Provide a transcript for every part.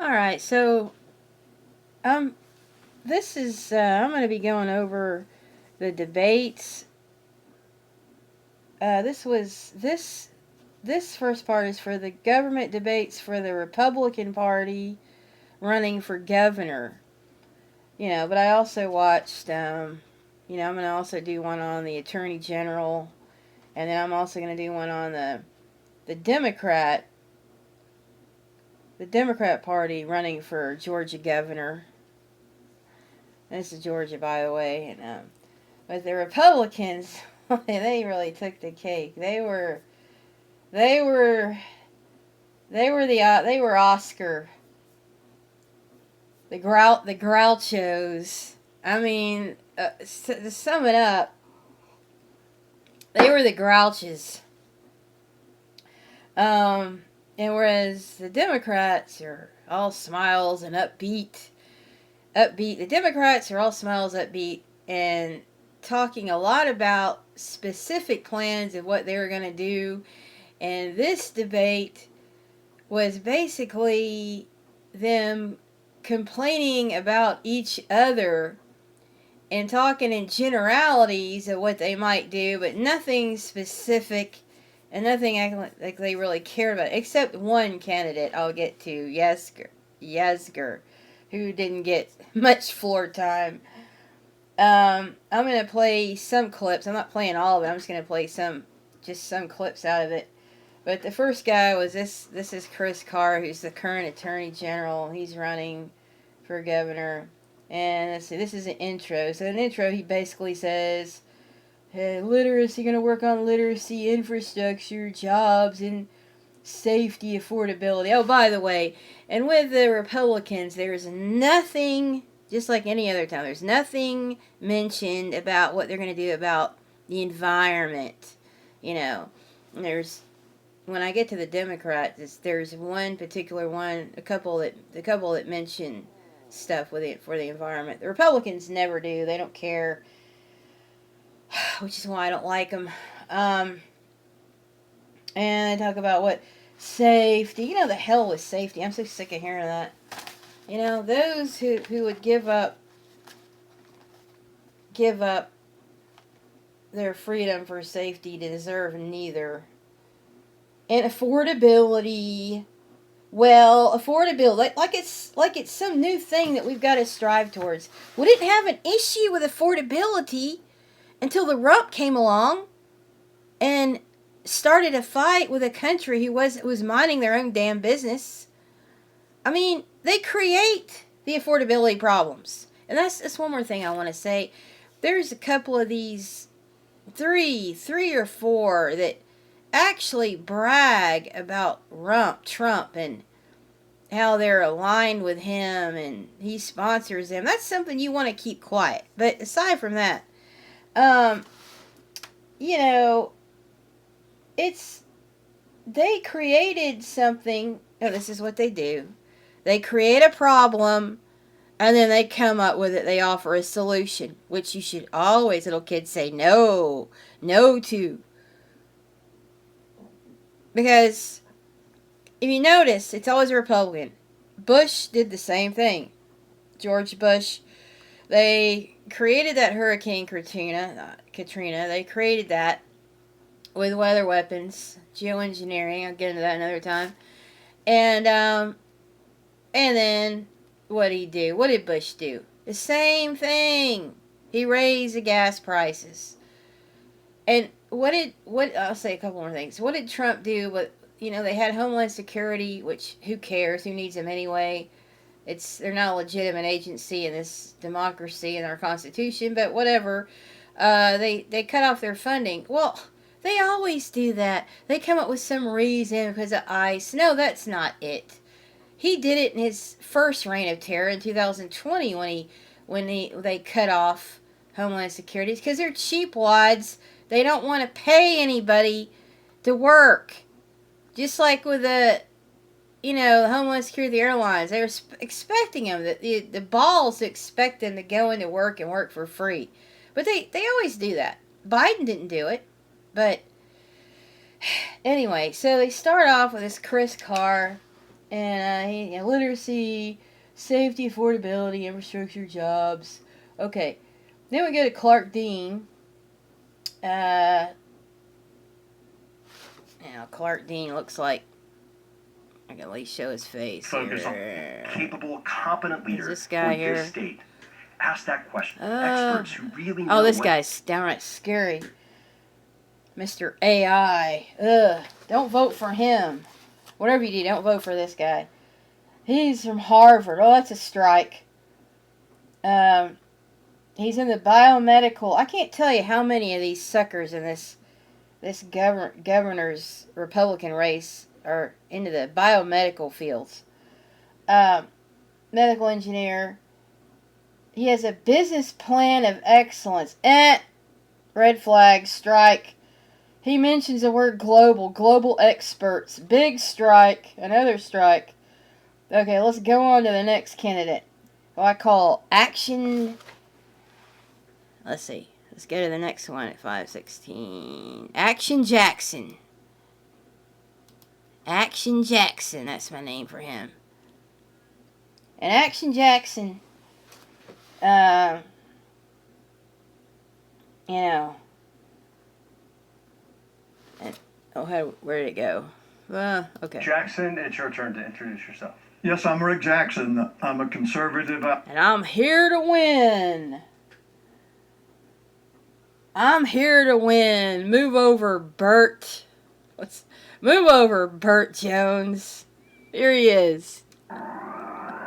All right, so um, this is I'm going to be going over the debates. This first part is for the government debates for the Republican Party running for governor. But I also watched. I'm going to also do one on the Attorney General, and then I'm also going to do one on the Democrat. The Democrat Party running for Georgia governor. This is Georgia, by the way, and but the Republicans, they really took the cake. They were, they were Oscar, the Grouchos. I mean, to sum it up, they were the Grouches. And whereas the Democrats are all smiles and upbeat. The Democrats are all smiles, upbeat, and talking a lot about specific plans of what they were going to do. And this debate was basically them complaining about each other and talking in generalities of what they might do, but nothing specific and nothing acting like they really cared about it, except one candidate I'll get to, Yesger, who didn't get much floor time. I'm going to play some clips. I'm not playing all of it. I'm just going to play some clips out of it. But the first guy was this is Chris Carr, who's the current Attorney General. He's running for governor. And let's see, this is an intro. So in the intro, he basically says, hey, literacy, going to work on literacy, infrastructure, jobs, and safety, affordability. Oh, by the way, and with the Republicans, there's nothing, just like any other time, there's nothing mentioned about what they're going to do about the environment. There's, when I get to the Democrats, there's one particular one, a couple that mention stuff with it for the environment. The Republicans never do. They don't care, which is why I don't like them. And they talk about what safety. The hell with safety. I'm so sick of hearing that. Those who would give up their freedom for safety to deserve neither. And affordability. Well, affordability, like it's some new thing that we've got to strive towards. We didn't have an issue with affordability until the rump came along and started a fight with a country who was minding their own damn business. I mean, they create the affordability problems. And that's one more thing I want to say. There's a couple of these, three or four, that actually brag about Trump and how they're aligned with him and he sponsors them. That's something you want to keep quiet. But aside from that, they created something. Oh, this is what they do. They create a problem, and then they come up with it. They offer a solution, which you should always, little kids, say no to. Because if you notice, it's always a Republican. Bush did the same thing. George Bush. They created that Hurricane Katrina. They created that with weather weapons, geoengineering. I'll get into that another time. And then what did he do? What did Bush do? The same thing. He raised the gas prices. And I'll say a couple more things. What did Trump do? They had Homeland Security, which who cares? Who needs them anyway? They're not a legitimate agency in this democracy in our Constitution, but whatever. They cut off their funding. Well, they always do that. They come up with some reason because of ICE. No, that's not it. He did it in his first reign of terror in 2020 when they cut off Homeland Security because they're cheapwads. They don't want to pay anybody to work. Just like with the Homeland Security Airlines, they were expecting them, the balls to expect them to go into work and work for free. But they always do that. Biden didn't do it. But anyway, so they start off with this Chris Carr, And literacy, safety, affordability, infrastructure, jobs. Okay. Then we go to Clark Dean. Clark Dean looks like I can at least show his face. Focus here. on capable, competent leaders this guy for here? this state. Ask that question. Experts who really know. Oh, this guy's downright scary. Mr. AI. Ugh. Don't vote for him. Whatever you do, don't vote for this guy. He's from Harvard. Oh, that's a strike. He's in the biomedical. I can't tell you how many of these suckers in this governor's Republican race are into the biomedical fields. Medical engineer. He has a business plan of excellence. Red flag, strike. He mentions the word global experts. Big strike, another strike. Okay, let's go on to the next candidate, who I call Action. Let's see. Let's go to the next one at 516. Action Jackson. Action Jackson. That's my name for him. And Action Jackson, where did it go? Okay. Jackson, it's your turn to introduce yourself. Yes, I'm Rick Jackson. I'm a conservative. And I'm here to win. I'm here to win. Move over, Bert. Move over, Bert Jones. Here he is. I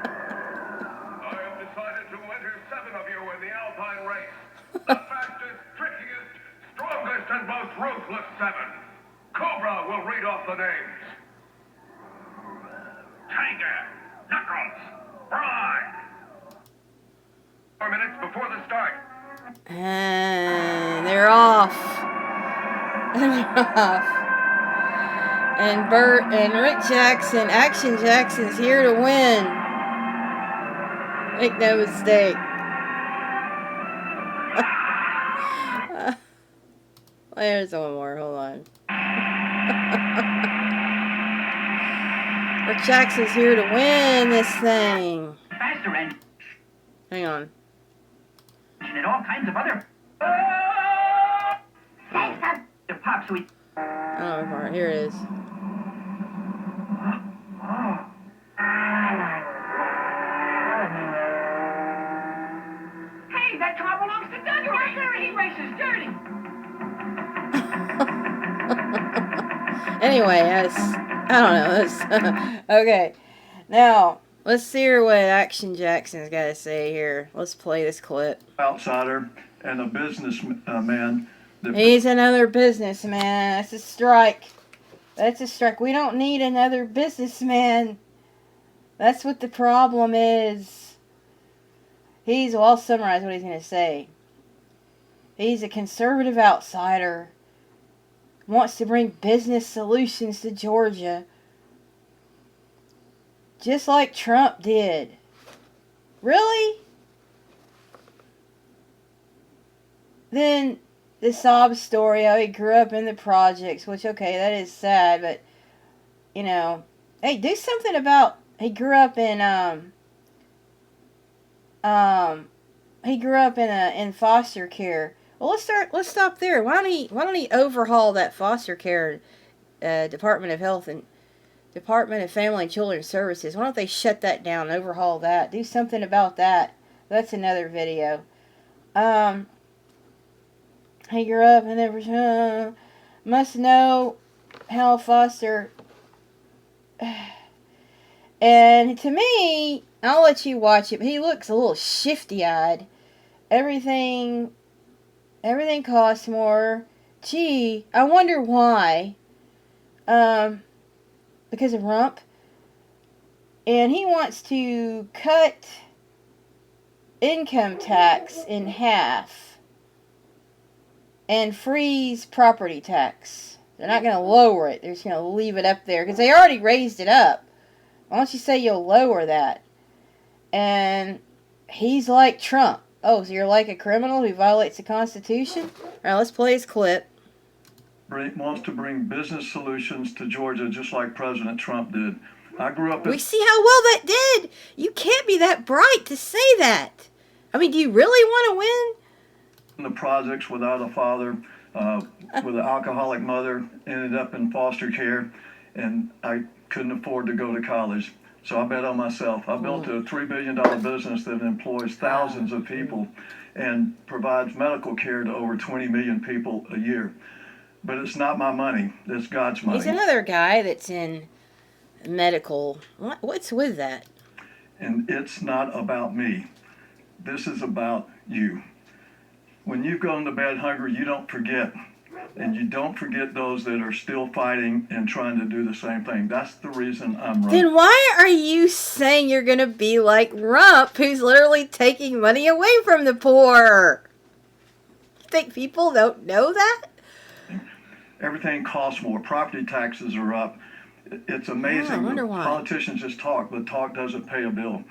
have decided to enter 7 of you in the Alpine race. The fastest, trickiest, strongest, and most ruthless 7. Cobra will read off the names. Tiger, Knuckles, Brian. 4 minutes before the start. And they're off. And Bert and Rick Jackson, Action Jackson's here to win. Make no mistake. There's one more. Hold on. Rick Jackson's here to win this thing. Faster and Hang on. and all kinds of other. The pop sweet. Oh, here it is. Hey, that car belongs to Doug. He races dirty. Anyway, I don't know. Okay. Now, let's hear what Action Jackson's got to say here. Let's play this clip. Outsider and a businessman. He's another businessman. That's a strike. That's a strike. We don't need another businessman. That's what the problem is. I'll summarize what he's going to say. He's a conservative outsider. Wants to bring business solutions to Georgia. Just like Trump did. Really? Then the sob story, how he grew up in the projects, which, okay, that is sad, but, hey, do something about, he grew up in foster care. Well, let's stop there. Why don't he overhaul that foster care, Department of Health and Department of Family and Children's Services? Why don't they shut that down and overhaul that? Do something about that. That's another video. He grew up and never must know how foster. And to me, I'll let you watch it. But he looks a little shifty-eyed. Everything costs more. Gee, I wonder why. Because of Rump. And he wants to cut income tax in half. And freeze property tax. They're not going to lower it. They're just going to leave it up there. Because they already raised it up. Why don't you say you'll lower that? And he's like Trump. Oh, so you're like a criminal who violates the Constitution? Alright, let's play his clip. Wants to bring business solutions to Georgia just like President Trump did. I grew up We see how well that did. You can't be that bright to say that. I mean, do you really want to win? in the projects without a father, with an alcoholic mother, ended up in foster care, and I couldn't afford to go to college. So I bet on myself. I built a $3 billion business that employs thousands of people and provides medical care to over 20 million people a year. But it's not my money, it's God's money. He's another guy that's in medical. What's with that? And it's not about me. This is about you. When you've gone to bed hungry, you don't forget. And you don't forget those that are still fighting and trying to do the same thing. That's the reason I'm running. Then why are you saying you're going to be like Rump, who's literally taking money away from the poor? You think people don't know that? Everything costs more. Property taxes are up. It's amazing. I wonder why. Politicians just talk, but talk doesn't pay a bill.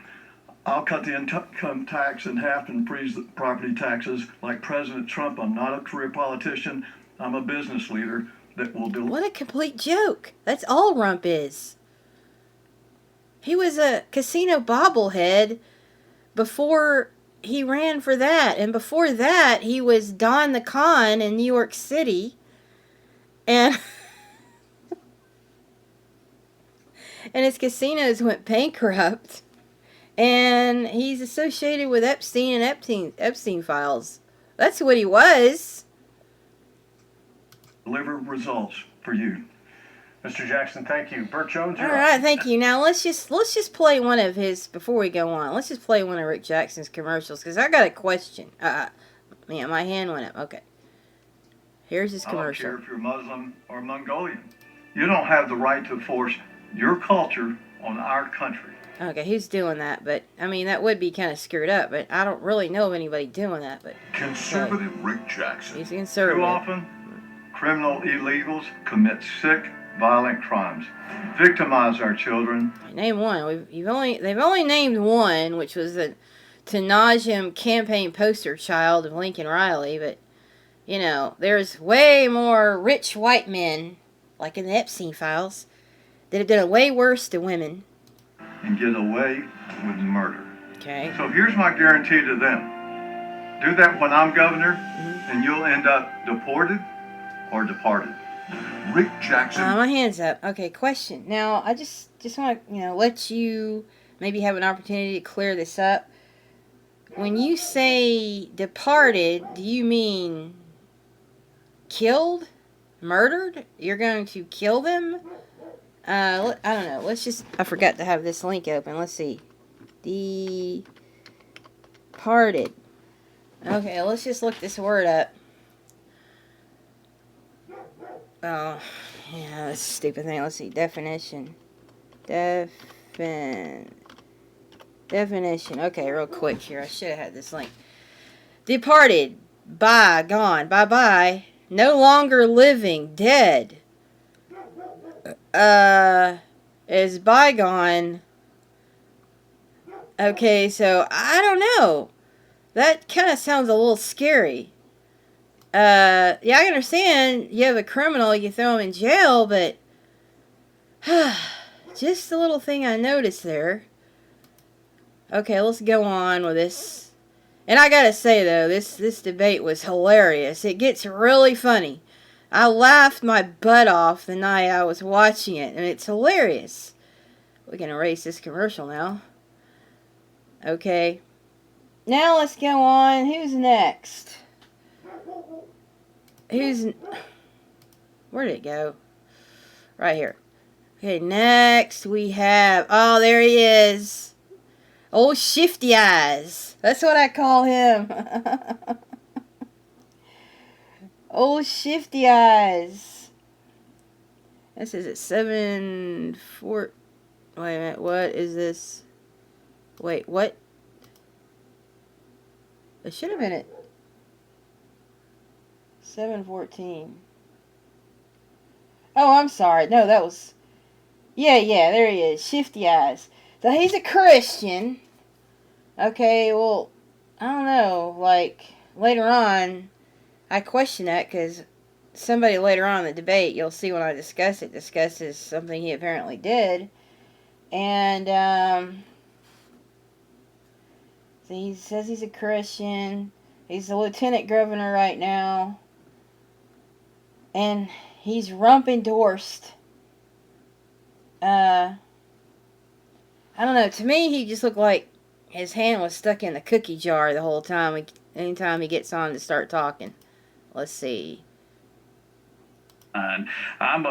I'll cut the income tax in half and freeze the property taxes like President Trump. I'm not a career politician. I'm a business leader that will do. What a complete joke. That's all Rump is. He was a casino bobblehead before he ran for that. And before that, he was Don the Con in New York City. And and his casinos went bankrupt. And he's associated with Epstein and Epstein files. That's what he was. Deliver results for you. Mr. Jackson, thank you. Burt Jones, All you're up. right, thank you. Now let's just play one of his before we go on. Let's just play one of Rick Jackson's commercials because I got a question. Yeah, my hand went up. Okay, here's his I don't commercial. care if you're Muslim or Mongolian. You don't have the right to force your culture on our country. Okay, who's doing that? But I mean, that would be kind of screwed up. But I don't really know of anybody doing that. But Conservative Rick Jackson. he's a conservative. Too often, criminal illegals commit sick, violent crimes, victimize our children. Name one. They've only named one, which was the to nauseam campaign poster child of Lincoln Riley. But you know, there's way more rich white men, like in the Epstein files, that have done it way worse to women. And get away with murder. Okay. So here's my guarantee to them. Do that when I'm governor, and you'll end up deported or departed. Rick Jackson. My hand's up. Okay, question. Now, I just want to, let you maybe have an opportunity to clear this up. When you say departed, do you mean killed? Murdered? You're going to kill them? I don't know. I forgot to have this link open. Let's see. Departed. Okay, let's just look this word up. Oh, yeah, that's a stupid thing. Let's see. Definition. Definition. Okay, real quick here. I should have had this link. Departed. Bye. Gone. Bye-bye. No longer living. Dead. Is bygone. Okay, so I don't know. That kind of sounds a little scary. Yeah, I understand you have a criminal, you throw him in jail, but just a little thing I noticed there. Okay, let's go on with this. And I gotta say though, this debate was hilarious. It gets really funny. I laughed my butt off the night I was watching it, and it's hilarious. We can erase this commercial now. Okay. Now let's go on. Who's next? Where did it go? Right here. Okay, next we have... Oh, there he is. Old Shifty Eyes. That's what I call him. Old Shifty Eyes. This is at 7-4. Wait a minute. What is this? Wait, what? It should have been at 7:14. Oh, I'm sorry. No, that was... Yeah, there he is. Shifty Eyes. So he's a Christian. Okay, well, I don't know. Like, later on... I question that because somebody later on in the debate, you'll see when I discuss it, discusses something he apparently did. And so he says he's a Christian. He's the lieutenant governor right now. And he's rump endorsed. I don't know. To me, he just looked like his hand was stuck in the cookie jar the whole time. Anytime he gets on to start talking. Let's see. I'm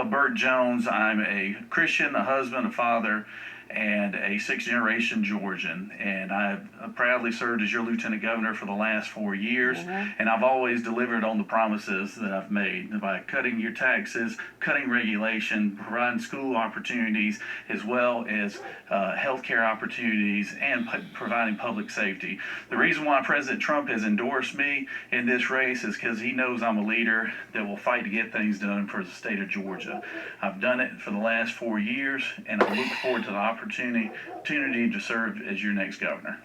Bert Jones. I'm a Christian, a husband, a father, and a sixth-generation Georgian. And I've proudly served as your lieutenant governor for the last 4 years. And I've always delivered on the promises that I've made by cutting your taxes, cutting regulation, providing school opportunities, as well as healthcare opportunities, and providing public safety. The reason why President Trump has endorsed me in this race is because he knows I'm a leader that will fight to get things done for the state of Georgia. I've done it for the last 4 years, and I look forward to the opportunity to serve as your next governor.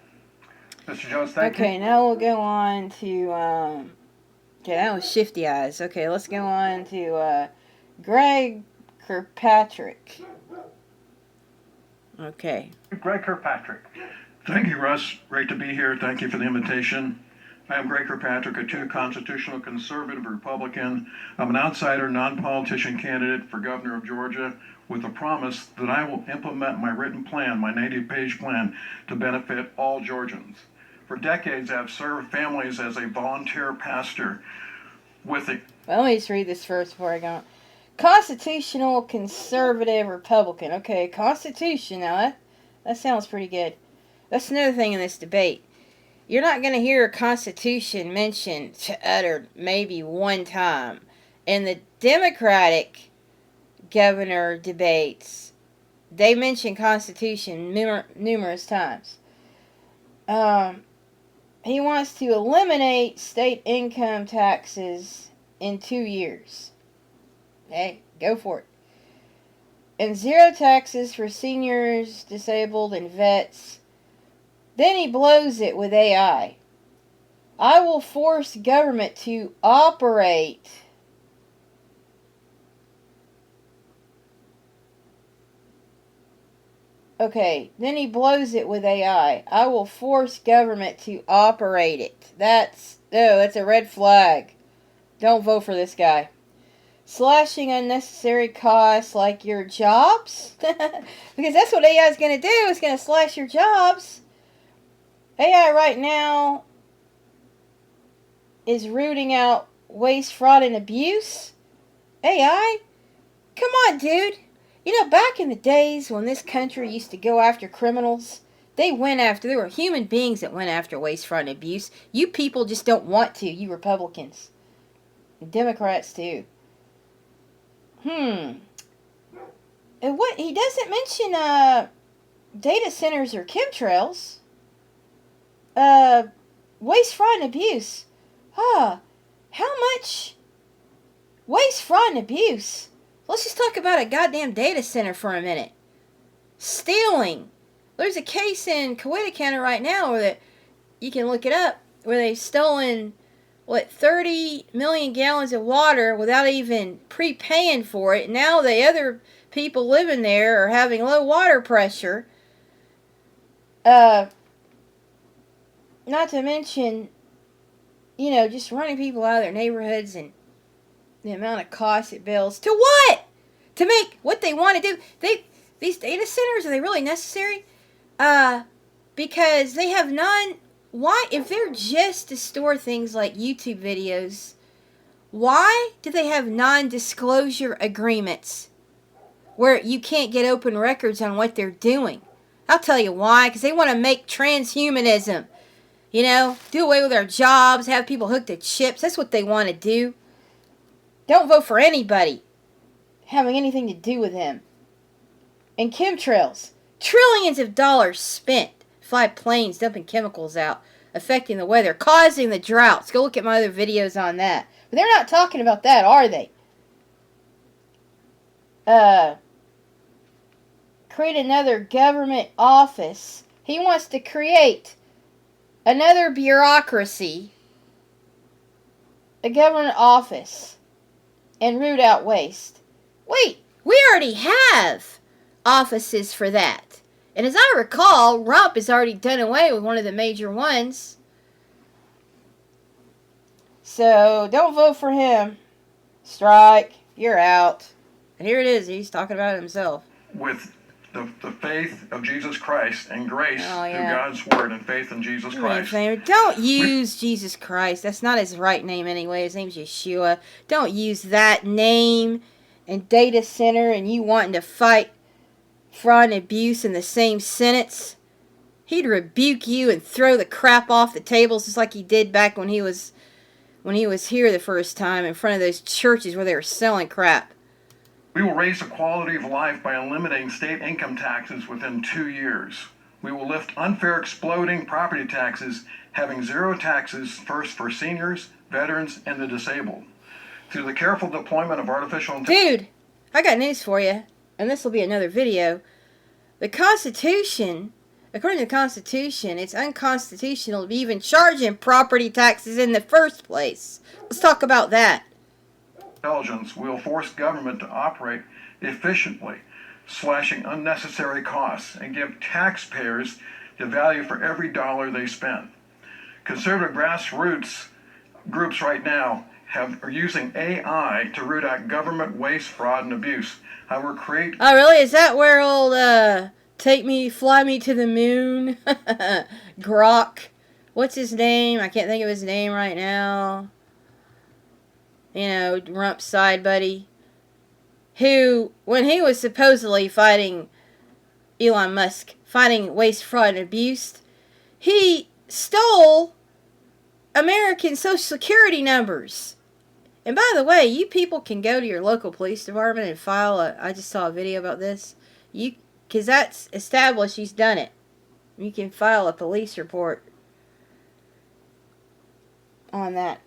Mr. Jones, thank you. Okay, now we'll go on to, okay, that was Shifty Eyes. Okay, let's go on to, Greg Kirkpatrick. Okay. Greg Kirkpatrick. Thank you, Russ. Great to be here. Thank you for the invitation. I am Greg Kirkpatrick, a true constitutional conservative Republican. I'm an outsider, non-politician candidate for governor of Georgia with a promise that I will implement my written plan, my 90-page plan, to benefit all Georgians. For decades, I've served families as a volunteer pastor with a... Well, let me just read this first before I go on. Constitutional conservative Republican. Okay, Constitution. Now, that sounds pretty good. That's another thing in this debate. You're not going to hear a Constitution mentioned, uttered maybe one time. In the Democratic governor debates, they mention Constitution numerous times. He wants to eliminate state income taxes in 2 years. Hey, go for it. And zero taxes for seniors, disabled, and vets. Then he blows it with AI. I will force government to operate. Okay, then he blows it with AI. I will force government to operate it. That's a red flag. Don't vote for this guy. Slashing unnecessary costs like your jobs. Because that's what AI is going to do. It's going to slash your jobs. AI right now is rooting out waste, fraud, and abuse. AI? Come on, dude. You know, back in the days when this country used to go after criminals, there were human beings that went after waste, fraud, and abuse. You people just don't want to, you Republicans. And Democrats, too. And what, he doesn't mention, data centers or chemtrails. Waste, fraud, and abuse. How much waste, fraud, and abuse? Let's just talk about a goddamn data center for a minute. Stealing. There's a case in Coweta County right now where you can look it up, where they've stolen, 30 million gallons of water without even prepaying for it. Now the other people living there are having low water pressure. Not to mention, just running people out of their neighborhoods and the amount of cost it builds. To what? To make what they want to do. These data centers, are they really necessary? Because they have why, if they're just to store things like YouTube videos, why do they have non-disclosure agreements where you can't get open records on what they're doing? I'll tell you why. Because they want to make transhumanism. Do away with our jobs, have people hooked to chips. That's what they want to do. Don't vote for anybody having anything to do with him. And chemtrails. Trillions of dollars spent. Fly planes dumping chemicals out, affecting the weather, causing the droughts. Go look at my other videos on that. But they're not talking about that, are they? Create another government office. He wants to create another bureaucracy, a government office, and root out waste. Wait, we already have offices for that. And as I recall, Rump has already done away with one of the major ones. So don't vote for him. Strike. You're out. And here it is. He's talking about it himself. With the faith of Jesus Christ and grace Oh, through yeah. God's word and faith in Jesus Christ. Don't use Jesus Christ. That's not his right name anyway. His name's Yeshua. Don't use that name and data center and you wanting to fight fraud and abuse in the same sentence. He'd rebuke you and throw the crap off the tables just like he did back when he was here the first time in front of those churches where they were selling crap. We will raise the quality of life by eliminating state income taxes within 2 years. We will lift unfair exploding property taxes, having zero taxes first for seniors, veterans, and the disabled. Through the careful deployment of artificial intelligence. Dude, I got news for you, and this will be another video. The Constitution, according to the Constitution, it's unconstitutional to be even charging property taxes in the first place. Let's talk about that. Intelligence will force government to operate efficiently, slashing unnecessary costs, and give taxpayers the value for every dollar they spend. Conservative grassroots groups right now are using AI to root out government waste, fraud, and abuse. I will create... Oh, really? Is that where old, fly me to the moon? Grok. What's his name? I can't think of his name right now. You know, Rump's side buddy. Who, when he was supposedly fighting Elon Musk, fighting waste, fraud, and abuse, he stole American Social Security numbers. And by the way, you people can go to your local police department and file I just saw a video about this. Because that's established, he's done it. You can file a police report on that.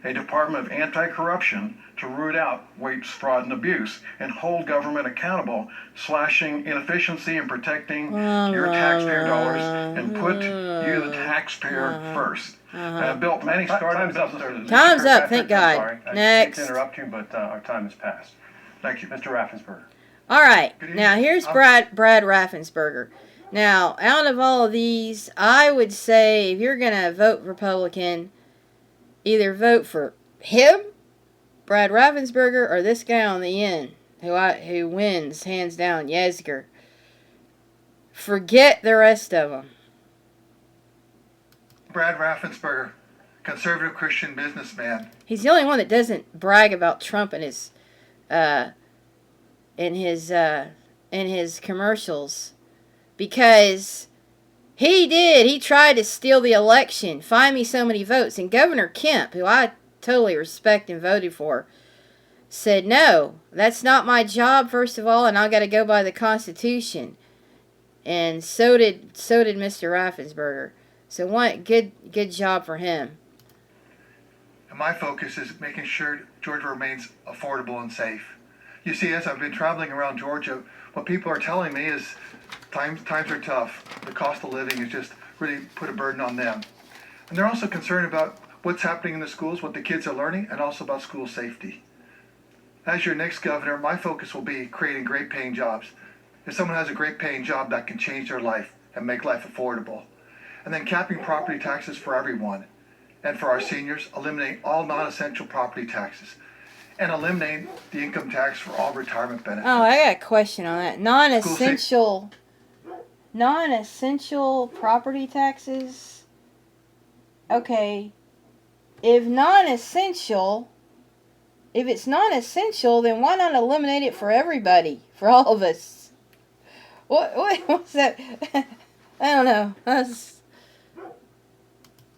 A Department of Anti-Corruption to root out waste, fraud, and abuse, and hold government accountable, slashing inefficiency and protecting your taxpayer dollars, and put you, the taxpayer, first. Built many startup businesses. Time's up, thank God. Sorry, I Next. hate to interrupt you, but our time has passed. Thank you. Mr. Raffensperger. All right, now here's Brad Raffensperger. Now, out of all of these, I would say if you're going to vote Republican, either vote for him, Brad Raffensperger, or this guy on the end, who wins, hands down, Yesger. Forget the rest of them. Brad Raffensperger, conservative Christian businessman. He's the only one that doesn't brag about Trump in his commercials, because he tried to steal the election, find me so many votes, and Governor Kemp, who I totally respect and voted for, said, no, that's not my job, first of all, and I got to go by the Constitution. And so did Mr. Raffensperger. So good job for him. And my focus is making sure Georgia remains affordable and safe. You see, as I've been traveling around Georgia, what people are telling me is times are tough. The cost of living has just really put a burden on them. And they're also concerned about what's happening in the schools, what the kids are learning, and also about school safety. As your next governor, my focus will be creating great paying jobs. If someone has a great paying job, that can change their life and make life affordable. And then capping property taxes for everyone. And for our seniors, eliminating all non-essential property taxes. And eliminating the income tax for all retirement benefits. Oh, I got a question on that. Non-essential property taxes? Okay. If it's non-essential, then why not eliminate it for everybody? For all of us? What's that? I don't know.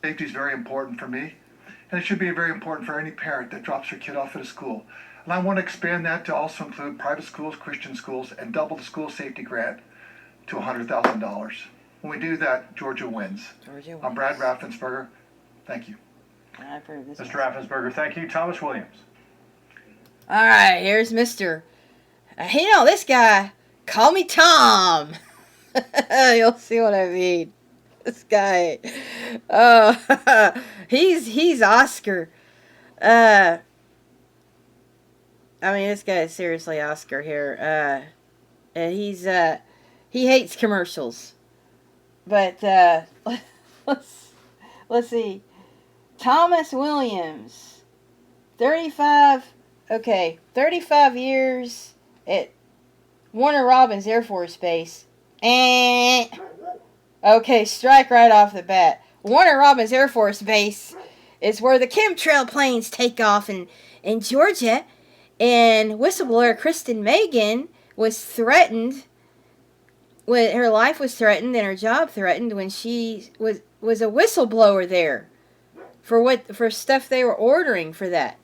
Safety is very important for me, and it should be very important for any parent that drops their kid off at a school. And I want to expand that to also include private schools, Christian schools, and double the school safety grant to $100,000. When we do that, Georgia wins. I'm Brad Raffensperger. Thank you. I approve this. Mr. Raffensperger, thank you. Thomas Williams. All right, here's Mr. This guy, call me Tom. You'll see what I mean. This guy, he's Oscar. This guy is seriously Oscar here. He hates commercials. But let's see. Thomas Williams, 35 years at Warner Robins Air Force Base. And okay, strike right off the bat. Warner Robins Air Force Base is where the chemtrail planes take off in Georgia. And whistleblower Kristen Megan was threatened. When her life was threatened and her job threatened when she was a whistleblower there for stuff they were ordering for that.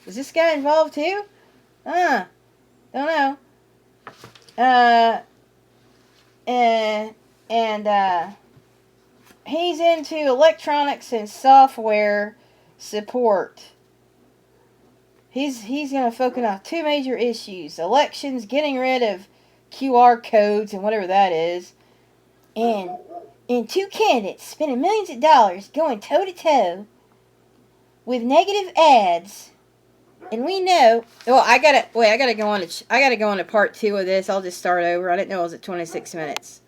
Was this guy involved too? Don't know. And he's into electronics and software support. He's going to focus on two major issues: elections, getting rid of QR codes and whatever that is, and two candidates spending millions of dollars going toe to toe with negative ads. And we know. Well, I gotta go on to part 2 of this. I'll just start over. I didn't know it was at 26 minutes.